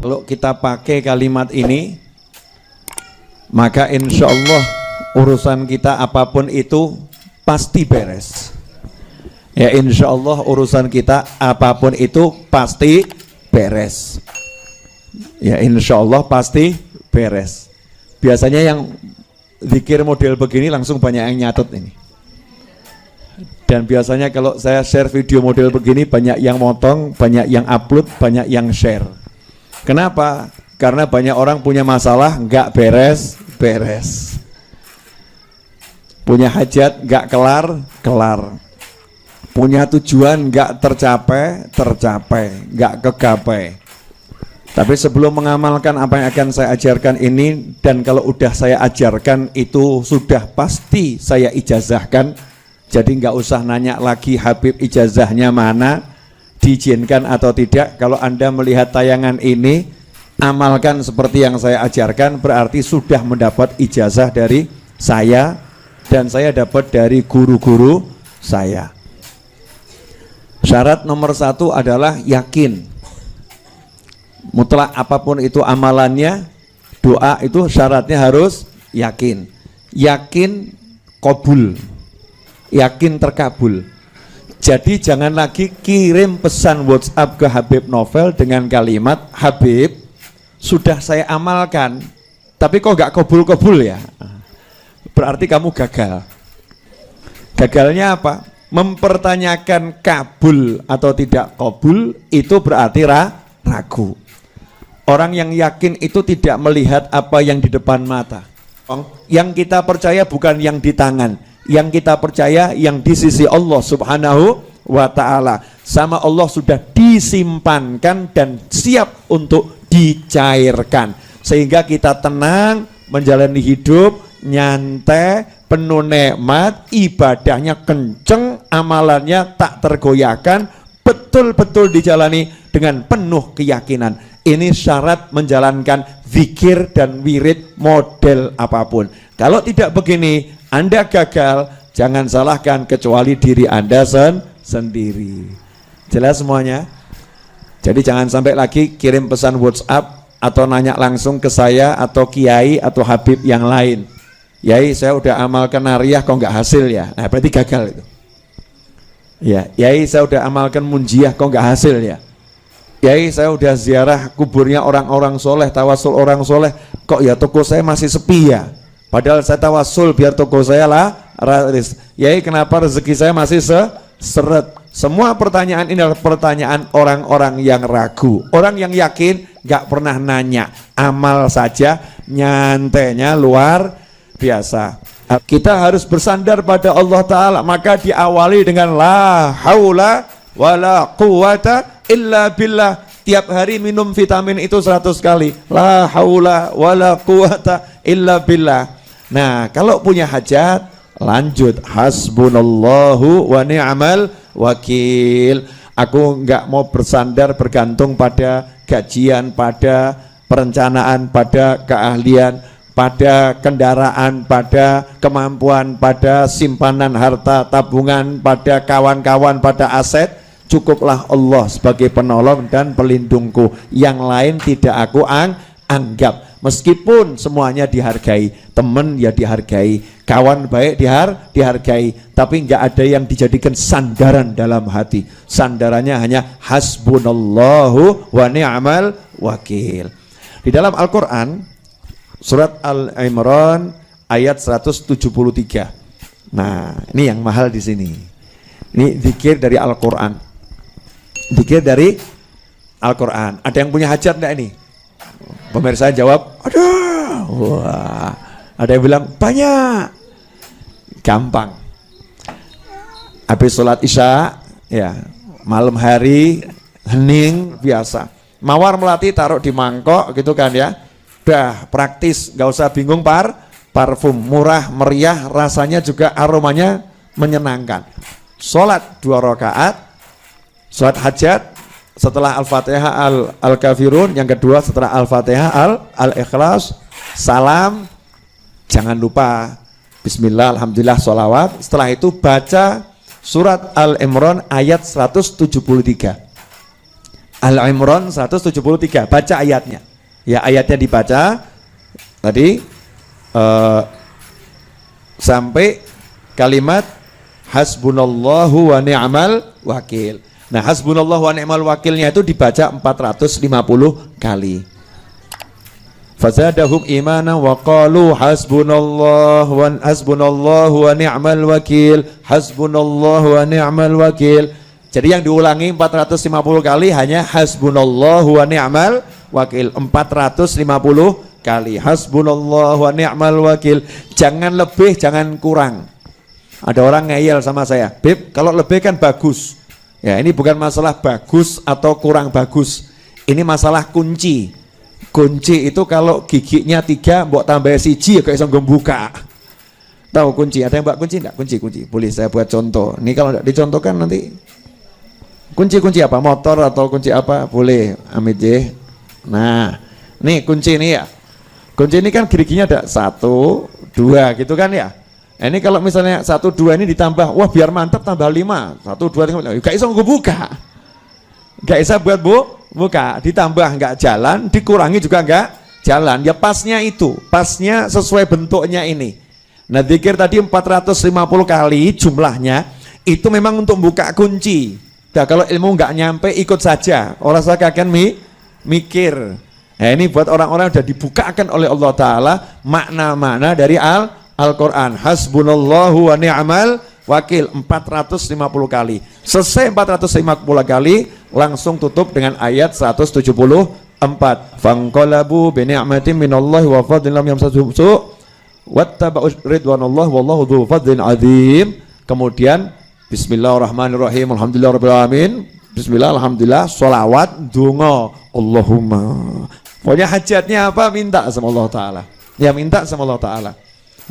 Kalau kita pakai kalimat ini, maka insya Allah urusan kita apapun itu pasti beres. Ya insya Allah urusan kita apapun itu pasti beres. Ya insya Allah pasti beres. Biasanya yang zikir model begini langsung banyak yang nyatet ini. Dan biasanya kalau saya share video model begini banyak yang motong, banyak yang upload, banyak yang share. Kenapa? Karena banyak orang punya masalah nggak beres. Punya hajat nggak kelar. Punya tujuan nggak tercapai, nggak kegapai. Tapi sebelum mengamalkan apa yang akan saya ajarkan ini, dan kalau udah saya ajarkan itu sudah pasti saya ijazahkan. Jadi nggak usah nanya lagi Habib ijazahnya mana, diizinkan atau tidak. Kalau Anda melihat tayangan ini, amalkan seperti yang saya ajarkan, berarti sudah mendapat ijazah dari saya, dan saya dapat dari guru-guru saya. Syarat nomor 1 adalah yakin. Mutlak apapun itu amalannya, doa itu syaratnya harus yakin. Yakin qabul, yakin terkabul. Jadi jangan lagi kirim pesan WhatsApp ke Habib Novel dengan kalimat, Habib sudah saya amalkan tapi kok gak kabul-kabul ya. Berarti kamu gagal. Gagalnya apa? Mempertanyakan kabul atau tidak kabul itu berarti ragu. Orang yang yakin itu tidak melihat apa yang di depan mata. Yang kita percaya bukan yang di tangan, yang kita percaya yang di sisi Allah Subhanahu wa ta'ala. Sama Allah sudah disimpankan dan siap untuk dicairkan, sehingga kita tenang menjalani hidup, nyantai, penuh nikmat, ibadahnya kenceng, amalannya tak tergoyahkan, betul-betul dijalani dengan penuh keyakinan. Ini syarat menjalankan zikir dan wirid model apapun. Kalau tidak begini, Anda gagal. Jangan salahkan kecuali diri Anda sendiri. Jelas semuanya? Jadi jangan sampai lagi kirim pesan WhatsApp atau nanya langsung ke saya atau kiai atau habib yang lain. Yai, saya udah amalkan nariyah kok nggak hasil ya. Nah, berarti gagal itu. Ya, yai, saya udah amalkan munjiah kok nggak hasil ya. Yai, saya udah ziarah kuburnya orang-orang soleh, tawasul orang soleh, kok ya toko saya masih sepi ya. Padahal saya tawasul biar toko saya lah raris. Yai, kenapa rezeki saya masih seret? Semua pertanyaan ini adalah pertanyaan orang-orang yang ragu. Orang yang yakin gak pernah nanya, amal saja, nyantainya luar biasa. Kita harus bersandar pada Allah Ta'ala, maka diawali dengan la haula wala quwata illa billah. Tiap hari minum vitamin itu 100 kali, la haula wala quwata illa billah. Nah, kalau punya hajat, lanjut hasbunallahu wa ni'mal wakil. Aku enggak mau bersandar bergantung pada gajian, pada perencanaan, pada keahlian, pada kendaraan, pada kemampuan, pada simpanan harta, tabungan, pada kawan-kawan, pada aset. Cukuplah Allah sebagai penolong dan pelindungku. Yang lain tidak aku anggap. Meskipun semuanya dihargai, teman ya dihargai, kawan baik dihargai, tapi nggak ada yang dijadikan sandaran dalam hati. Sandarannya hanya hasbunallahu wa ni'mal wakil. Di dalam Al-Quran surat Al-Imran ayat 173. Nah, ini yang mahal di sini. Ini zikir dari Al-Quran. Zikir dari Al-Quran. Ada yang punya hajat enggak ini? Pemirsa jawab, ada. Wah, ada yang bilang banyak. Gampang. Habis sholat isya, ya, malam hari, hening biasa. Mawar melati taruh di mangkok gitu kan ya. Udah praktis, nggak usah bingung parfum murah meriah, rasanya juga aromanya menyenangkan. Sholat 2 rakaat, sholat hajat. Setelah Al-Fatihah Al-Kafirun, yang kedua setelah Al-Fatihah Al-Ikhlas, salam, jangan lupa Bismillah, Alhamdulillah, sholawat. Setelah itu baca surat Al-Imran ayat 173. Al-Imran 173. Baca ayatnya. Ya, ayatnya dibaca tadi sampai kalimat hasbunallahu wa ni'mal wakil. Nah, hasbunallahu wa ni'mal wakilnya itu dibaca 450 kali. Fazadahum imana wa qalu hasbunallahu wa ni'mal wakil, hasbunallahu wa ni'mal wakil. Jadi yang diulangi 450 kali hanya hasbunallahu wa ni'mal wakil, 450 kali hasbunallahu wa ni'mal wakil. Jangan lebih, jangan kurang. Ada orang ngeyel sama saya, Beb, kalau lebih kan bagus. Ya, ini bukan masalah bagus atau kurang bagus, ini masalah kunci. Kunci itu kalau giginya 3 mbok tambah siji ya kayak iso buka. Tahu kunci? Ada yang mbak kunci enggak? Kunci. Boleh saya buat contoh. Ini kalau enggak dicontohkan nanti kunci apa? Motor atau kunci apa? Boleh, Amit J. Nah, nih kunci ini ya. Kunci ini kan giginya ada 1, 2 gitu kan ya. Nah, ini kalau misalnya 1, 2 ini ditambah, wah biar mantap tambah 5. 1, 2, 3, gak bisa buka. Gak bisa buat buka, ditambah nggak jalan, dikurangi juga nggak jalan. Ya pasnya itu, pasnya sesuai bentuknya ini. Nah, zikir tadi 450 kali jumlahnya, itu memang untuk buka kunci. Nah, kalau ilmu nggak nyampe ikut saja, orang saya akan mikir. Nah, ini buat orang-orang sudah dibukakan oleh Allah Ta'ala makna-makna dari Al-Quran. Hasbunallahu wa ni'mal wakil 450 kali. Selesai 450 kali, langsung tutup dengan ayat 174. Fanqalabu bi ni'matin minallahi wa fadlin lam yamsasuhum su' wattaba'u ridwanallah wallahu dzu fadlin azim. Kemudian bismillahirrahmanirrahim, alhamdulillahirabbil alamin. Bismillah, alhamdulillah, sholawat, donga, Allahumma. Pokoknya hajatnya apa minta sama Allah Ta'ala. Ya minta sama Allah Ta'ala.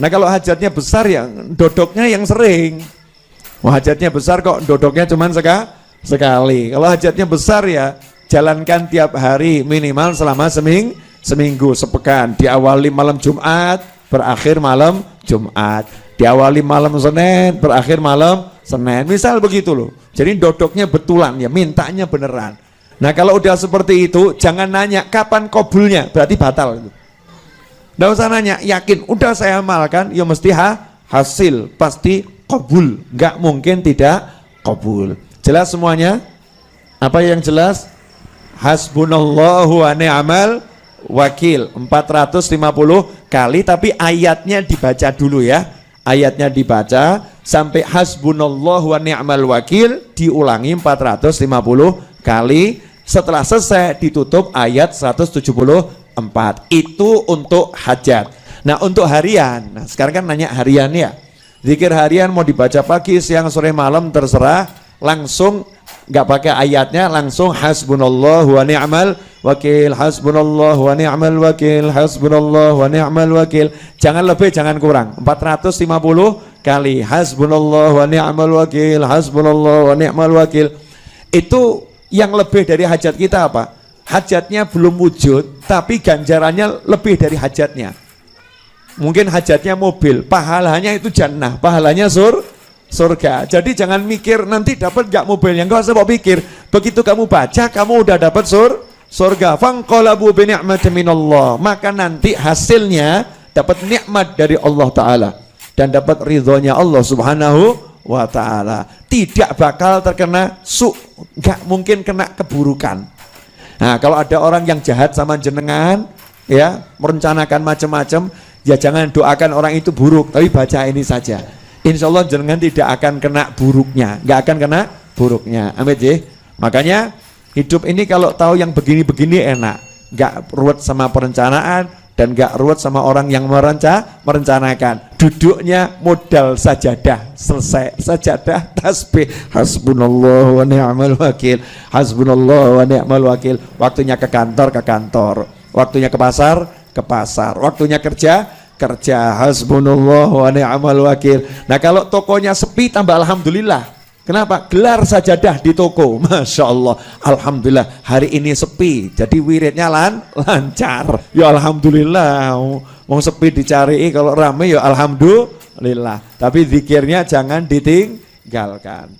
Nah, kalau hajatnya besar ya dodoknya yang sering. Wah, hajatnya besar kok dodoknya cuman sekali. Kalau hajatnya besar ya jalankan tiap hari minimal selama seminggu, sepekan. Diawali malam Jumat, berakhir malam Jumat. Diawali malam Senin, berakhir malam Senin. Misal begitu loh. Jadi dodoknya betulan ya, mintanya beneran. Nah, kalau udah seperti itu jangan nanya kapan kabulnya, berarti batal itu. Nggak usah nanya, yakin, udah saya amalkan, ya mesti hasil, pasti kabul, nggak mungkin tidak kabul. Jelas semuanya? Apa yang jelas? Hasbunallahu wa ni'mal wakil 450 kali, tapi ayatnya dibaca dulu ya. Ayatnya dibaca sampai hasbunallahu wa ni'mal wakil diulangi 450 kali. Setelah selesai ditutup ayat 174. Itu untuk hajat. Nah, untuk harian, nah sekarang kan nanya harian ya. Zikir harian mau dibaca pagi, siang, sore, malam terserah. Langsung nggak pakai ayatnya, langsung hasbunallahu wa ni'mal wakil, hasbunallahu wa ni'mal wakil, hasbunallahu wa ni'mal wakil. Jangan lebih, jangan kurang. 450 kali hasbunallahu wa ni'mal wakil, hasbunallahu wa ni'mal wakil. Itu yang lebih dari hajat kita apa? Hajatnya belum wujud, tapi ganjarannya lebih dari hajatnya. Mungkin hajatnya mobil, pahalanya itu jannah, pahalanya surga. Jadi jangan mikir nanti dapat nggak mobilnya, nggak usah pikir. Begitu kamu baca, kamu udah dapat surga. Fanqalabu bi ni'matin minallah. Maka nanti hasilnya dapat nikmat dari Allah Ta'ala dan dapat ridhonya Allah Subhanahu wa Ta'ala. Tidak bakal terkena nggak mungkin kena keburukan. Nah, kalau ada orang yang jahat sama jenengan, ya, merencanakan macam-macam, ya jangan doakan orang itu buruk, tapi baca ini saja. Insya Allah jenengan tidak akan kena buruknya, nggak akan kena buruknya. Amin ya. Makanya hidup ini kalau tahu yang begini-begini enak, nggak ruwet sama perencanaan dan nggak ruwet sama orang yang merencanakan. Duduknya modal sajadah, selesai sajadah, tasbih, hasbunallahu wa ni'mal wakil, hasbunallahu wa ni'mal wakil. Waktunya ke kantor, waktunya ke pasar, waktunya kerja, hasbunallahu wa ni'mal wakil. Nah, kalau tokonya sepi tambah alhamdulillah. Kenapa? Gelar sajadah di toko. Masya Allah, alhamdulillah hari ini sepi, jadi wiridnya lancar. Ya alhamdulillah. Mau sepi dicari, kalau rame ya alhamdulillah. Tapi zikirnya jangan ditinggalkan.